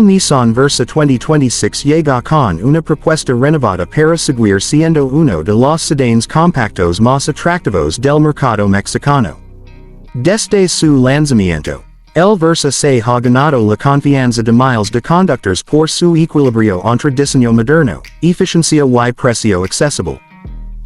Nissan Versa 2026 llega con una propuesta renovada para seguir siendo uno de los sedanes compactos más atractivos del mercado mexicano. Desde su lanzamiento, el Versa se ha ganado la confianza de miles de conductores por su equilibrio entre diseño moderno, eficiencia y precio accesible.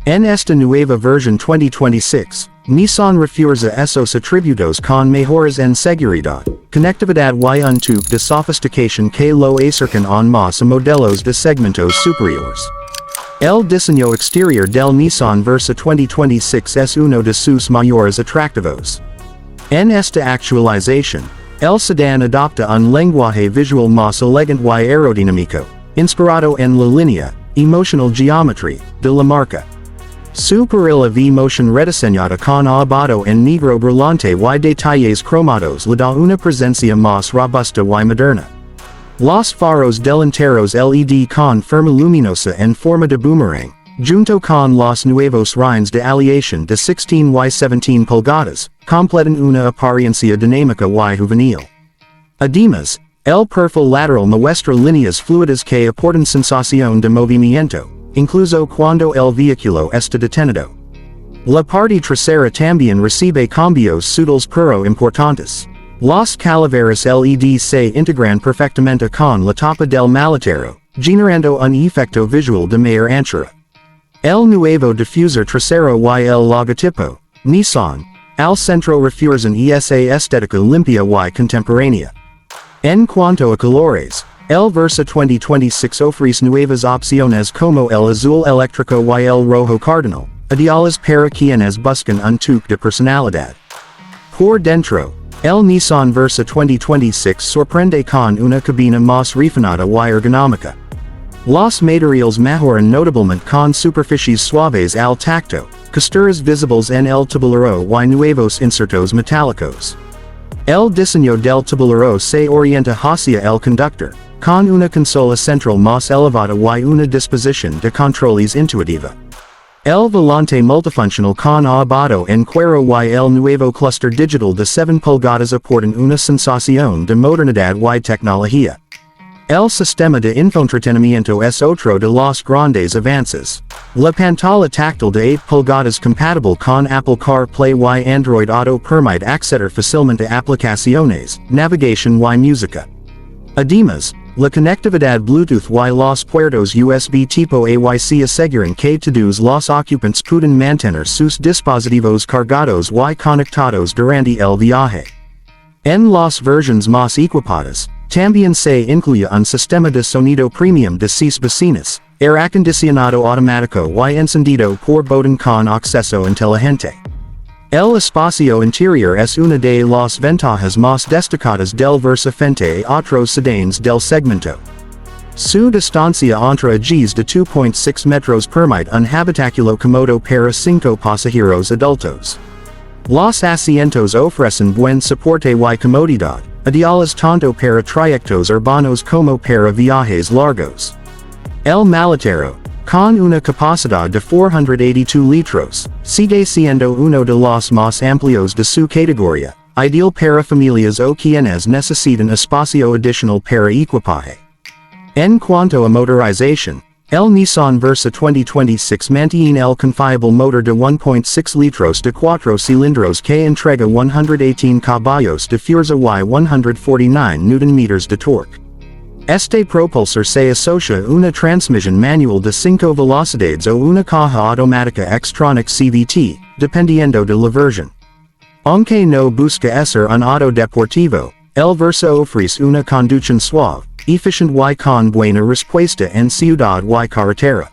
En esta nueva versión 2026, Nissan refuerza esos atributos con mejoras en seguridad, conectividad y un toque de sofisticación que lo acercan aún más a modelos de segmentos superiores. El diseño exterior del Nissan Versa 2026 es uno de sus mayores atractivos. En esta actualización, el sedán adopta un lenguaje visual más elegante y aerodinámico, inspirado en la línea, emotional geometry, de la marca. Su perilla V-Motion rediseñada con abado en negro brillante y detalles cromados le da una presencia más robusta y moderna. Los faros delanteros LED con forma luminosa en forma de boomerang, junto con los nuevos rines de aleación de 16 y 17 pulgadas, completan una apariencia dinámica y juvenil. Además, el perfil lateral muestra líneas fluidas que aportan sensación de movimiento, incluso cuando el vehículo está detenido. La parte trasera también recibe cambios sutiles pero importantes. Los calaveras LED se integran perfectamente con la tapa del maletero, generando un efecto visual de mayor anchura. El nuevo diffusor trasero y el logotipo, Nissan, al centro refuerzan esa estética limpia y contemporánea. En cuanto a colores, el Versa 2026 ofrece nuevas opciones como el azul eléctrico y el rojo cardinal, ideales para quienes buscan un toque de personalidad. Por dentro, el Nissan Versa 2026 sorprende con una cabina más refinada y ergonómica. Los materiales mejoran notablemente con superficies suaves al tacto, costuras visibles en el tablero y nuevos insertos metálicos. El diseño del tablero se orienta hacia el conductor, con una consola central más elevada y una disposición de controles intuitiva. El volante multifuncional con abado en cuero y el nuevo cluster digital de 7 pulgadas aportan una sensación de modernidad y tecnología. El sistema de infoentretenimiento es otro de los grandes avances. La pantalla táctil de 8 pulgadas compatible con Apple CarPlay y Android Auto permite acceder fácilmente a aplicaciones, navegación y música. Además, la conectividad Bluetooth y los puertos USB tipo AYC aseguran que todos los ocupantes pueden mantener sus dispositivos cargados y conectados durante el viaje. En las versiones más equipadas, también se incluye un sistema de sonido premium de 6 bocinas, aire acondicionado automático y encendido por botón con acceso inteligente. El espacio interior es una de las ventajas más destacadas del Versa frente a otros sedanes del segmento. Su distancia entre ejes de 2.6 metros permite un habitáculo cómodo para 5 pasajeros adultos. Los asientos ofrecen buen soporte y comodidad, ideales tanto para trayectos urbanos como para viajes largos. El maletero, con una capacidad de 482 litros, sigue siendo uno de los más amplios de su categoría, ideal para familias o quienes necesitan espacio adicional para equipaje. En cuanto a motorización, el Nissan Versa 2026 mantiene el confiable motor de 1.6 litros de 4 cilindros que entrega 118 caballos de fuerza y 149 Nm de torque. Este propulsor se asocia una transmisión manual de 5 velocidades o una caja automática Xtronic CVT, dependiendo de la versión. Aunque no busca ser un auto deportivo, el Versa ofrece una conducción suave, eficiente y con buena respuesta en ciudad y carretera.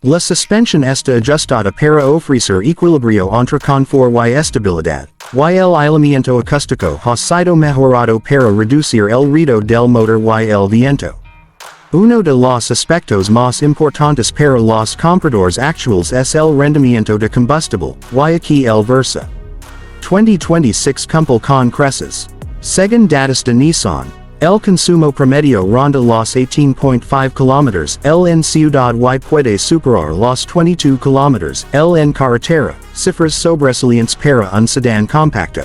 La suspensión está ajustada para ofrecer equilibrio entre confort y estabilidad, y el aislamiento acústico ha sido mejorado para reducir el ruido del motor y el viento. Uno de los aspectos más importantes para los compradores actuales es el rendimiento de combustible, y aquí el Versa 2026 cumple con creces. Según datos de Nissan, el consumo promedio ronda los 18.5 km en ciudad y puede superar los 22 km en carretera, cifras sobresalientes para un sedán compacto.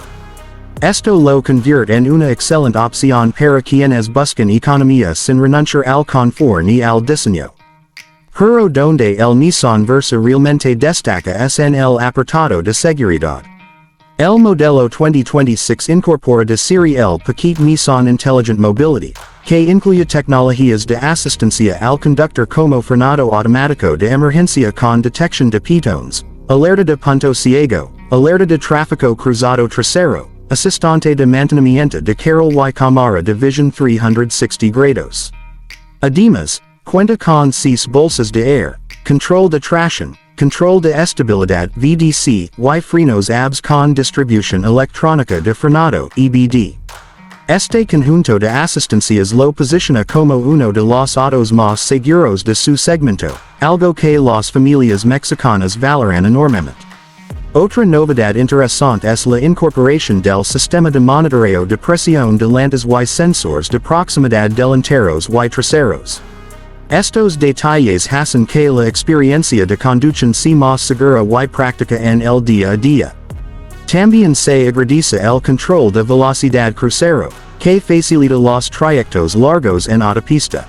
Esto lo convierte en una excelente opción para quienes buscan economía sin renunciar al confort ni al diseño. Pero donde el Nissan Versa realmente destaca es en el apartado de seguridad. El modelo 2026 incorpora de serie el paquete Nissan Intelligent Mobility, que incluye tecnologías de asistencia al conductor como frenado automático de emergencia con detección de peatones, alerta de punto ciego, alerta de tráfico cruzado trasero, asistente de mantenimiento de carril y cámara de visión 360 grados. Además, cuenta con 6 bolsas de aire, control de tracción, control de estabilidad VDC y frenos ABS con distribución electrónica de frenado EBD. Este conjunto de asistencias lo posiciona como uno de los autos más seguros de su segmento, algo que las familias mexicanas valoran enormemente. Otra novedad interesante es la incorporación del sistema de monitoreo de presión de llantas y sensores de proximidad delanteros y traseros. Estos detalles hacen que la experiencia de conducción sea más segura y práctica en el día a día. También se agradece el control de velocidad crucero, que facilita los trayectos largos en autopista.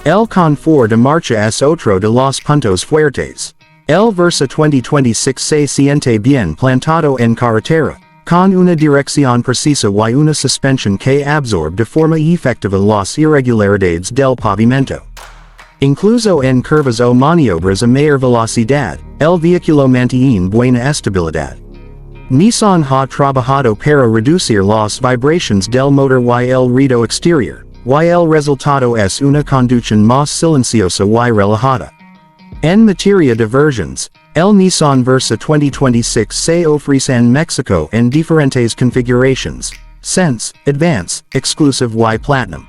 El confort de marcha es otro de los puntos fuertes. El Versa 2026 se siente bien plantado en carretera, con una dirección precisa y una suspensión que absorbe de forma efectiva las irregularidades del pavimento. Incluso en curvas o maniobras a mayor velocidad, el vehículo mantiene buena estabilidad. Nissan ha trabajado para reducir las vibraciones del motor y el ruido exterior, y el resultado es una conducción más silenciosa y relajada. En materia de versiones, el Nissan Versa 2026 se ofrece en México en diferentes configuraciones: Sense, Advance, Exclusive y Platinum.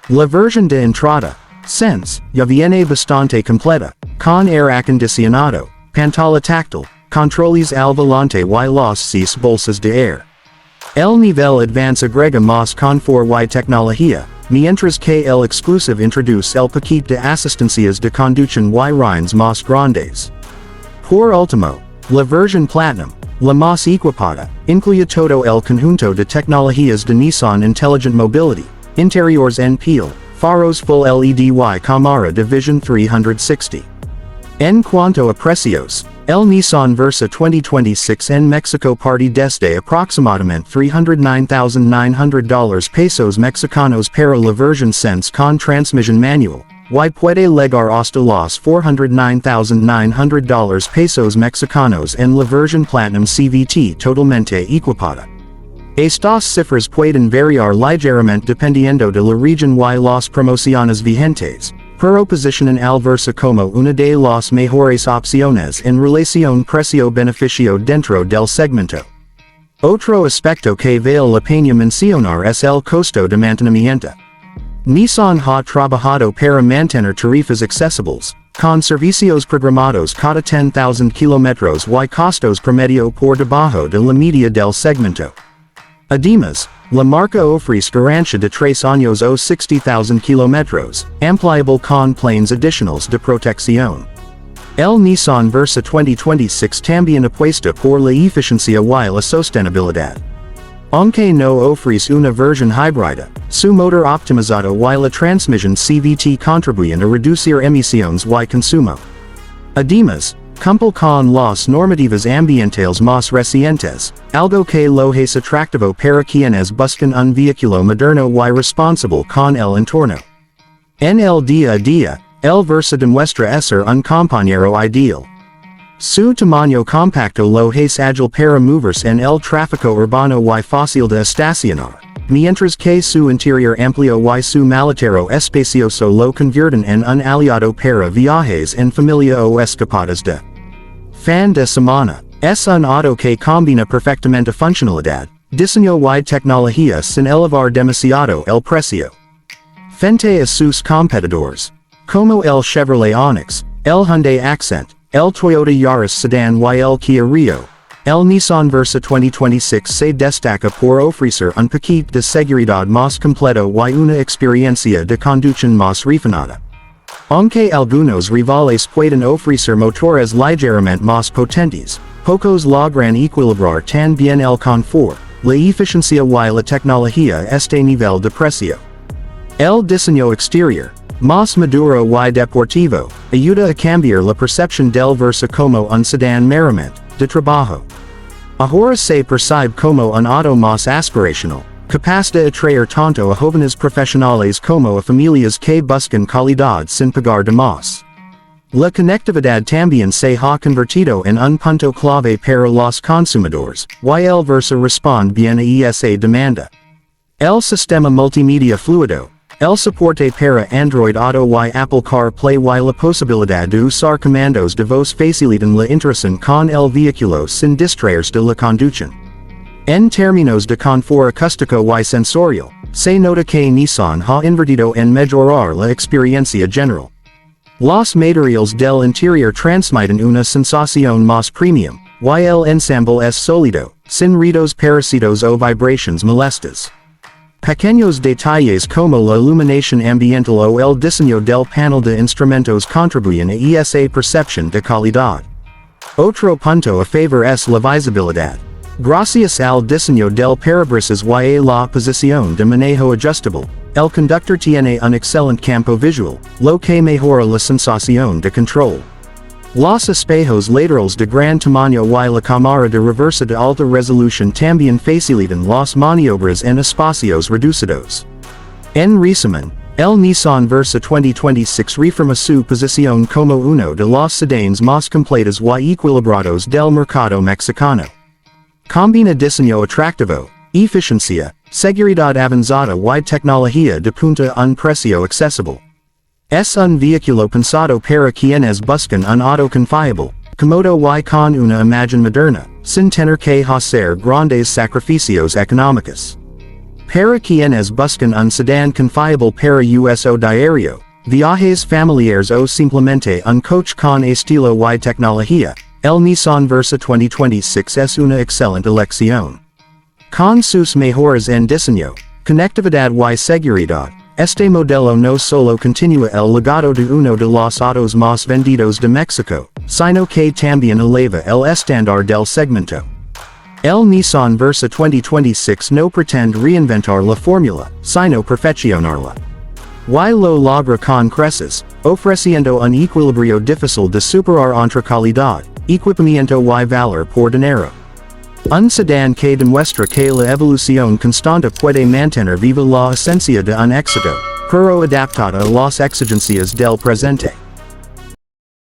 La versión de entrada, Sense, ya viene bastante completa, con aire acondicionado, pantalla táctil, controles al volante y las 6 bolsas de aire. El nivel Advance agrega más confort y tecnología, mientras que el Exclusive introduce el paquete de asistencias de conducción y rines más grandes. Por último, la versión Platinum, la más equipada, incluye todo el conjunto de tecnologías de Nissan Intelligent Mobility, interiores en piel, faros full LED y cámara de visión 360. En cuanto a precios, el Nissan Versa 2026 en México parte desde aproximadamente $309,900 pesos mexicanos para la versión Sense con transmisión manual, y puede llegar hasta los $409,900 pesos mexicanos en la versión Platinum CVT totalmente equipada. Estas cifras pueden variar ligeramente dependiendo de la región y las promociones vigentes, pero posicionan al Versa como una de las mejores opciones en relación precio-beneficio dentro del segmento. Otro aspecto que vale la pena mencionar es el costo de mantenimiento. Nissan ha trabajado para mantener tarifas accesibles, con servicios programados cada 10,000 kilómetros y costos promedio por debajo de la media del segmento. Además, la marca ofrece garantía de 3 años o 60,000 kilómetros, ampliable con planes adicionales de protección. El Nissan Versa 2026 también apuesta por la eficiencia y la sostenibilidad. Aunque no ofrece una versión híbrida, su motor optimizado y la transmisión CVT contribuyen a reducir emisiones y consumo. Además, cumple con las normativas ambientales más recientes, algo que lo hace atractivo para quienes buscan un vehículo moderno y responsable con el entorno. En el día a día, el Versa demuestra ser un compañero ideal. Su tamaño compacto lo hace ágil para moverse en el tráfico urbano y fácil de estacionar, mientras que su interior amplio y su maletero espacioso lo convierten en un aliado para viajes en familia o escapadas de fin de semana. Es un auto que combina perfectamente funcionalidad, diseño y tecnología sin elevar demasiado el precio. Frente a sus competidores, como el Chevrolet Onix, el Hyundai Accent, el Toyota Yaris Sedan y el Kia Rio, el Nissan Versa 2026 se destaca por ofrecer un paquete de seguridad más completo y una experiencia de conducción más refinada. Aunque algunos rivales pueden ofrecer motores ligeramente más potentes, pocos logran equilibrar tan bien el confort, la eficiencia y la tecnología este nivel de precio. El diseño exterior, más maduro y deportivo, ayuda a cambiar la percepción del Versa como un sedán meramente de trabajo. Ahora se percibe como un auto más aspirational, capaz de atraer tanto a jóvenes profesionales como a familias que buscan calidad sin pagar de más. La conectividad también se ha convertido en un punto clave para los consumidores, y el Versa responde bien a esa demanda. El sistema multimedia fluido, el soporte para Android Auto y Apple CarPlay y la posibilidad de usar comandos de voz facilitan la interacción con el vehículo sin distraerse de la conducción. En términos de confort acústico y sensorial, se nota que Nissan ha invertido en mejorar la experiencia general. Los materiales del interior transmiten una sensación más premium, y el ensamble es sólido, sin ruidos parecidos o vibraciones molestas. Pequeños detalles como la iluminación ambiental o el diseño del panel de instrumentos contribuyen a esa percepción de calidad. Otro punto a favor es la visibilidad. Gracias al diseño del parabrisas y a la posición de manejo ajustable, el conductor tiene un excelente campo visual, lo que mejora la sensación de control. Los espejos laterales de gran tamaño y la cámara de reversa de alta resolución también facilitan las maniobras en espacios reducidos. En resumen, el Nissan Versa 2026 reafirma su posición como uno de los sedanes más completos y equilibrados del mercado mexicano. Combina diseño atractivo, eficiencia, seguridad avanzada y tecnología de punta a un precio accesible. Es un vehículo pensado para quienes buscan un auto confiable, cómodo y con una imagen moderna, sin tener que hacer grandes sacrificios económicos. Para quienes buscan un sedán confiable para uso diario, viajes familiares o simplemente un coche con estilo y tecnología, el Nissan Versa 2026 es una excelente elección. Con sus mejoras en diseño, conectividad y seguridad, este modelo no solo continúa el legado de uno de los autos más vendidos de México, sino que también eleva el estándar del segmento. El Nissan Versa 2026 no pretende reinventar la fórmula, sino perfeccionarla. Y lo logra con creces, ofreciendo un equilibrio difícil de superar entre calidad, equipamiento y valor por dinero. Un sedán que demuestra que la evolución constante puede mantener viva la esencia de un éxito, pero adaptada a las exigencias del presente.